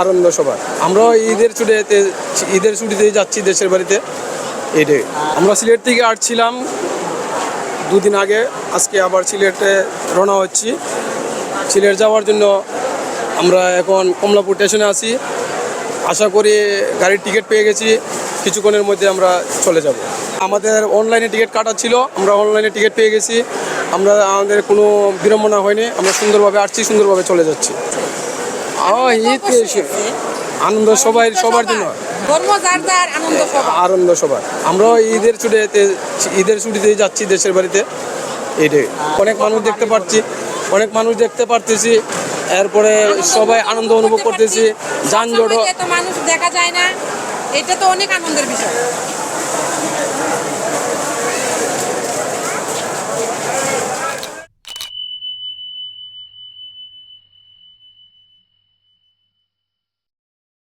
আনন্দ সভা। আমরা ঈদের ছুটিতে যাচ্ছি দেশের বাড়িতে। এইটাই আমরা সিলেট থেকে আসছিলাম দুদিন আগে, আজকে আবার সিলেটে রওনা হচ্ছি। সিলেট যাওয়ার জন্য আমরা এখন কমলাপুর স্টেশনে আছি। আশা করি গাড়ির টিকিট পেয়ে গেছি, কিছুক্ষণের মধ্যে আমরা চলে যাব। আমাদের অনলাইনে টিকিট কাটা ছিল, আমরা অনলাইনে টিকিট পেয়ে গেছি। আমাদের কোনো বিড়ম্বনা হয়নি, আমরা সুন্দরভাবে আসছি, সুন্দরভাবে চলে যাচ্ছি। ঈদ আনন্দ সবার জন্য আনন্দ সভা। আমরা ঈদের ছুটিতে যাচ্ছি দেশের বাড়িতে। এইটাই অনেক মানুষ দেখতে পারতেছি। এরপরে সবাই আনন্দ অনুভব করতেছি। যানজট মানুষ দেখা যায় না, এটা তো অনেক আনন্দের বিষয়।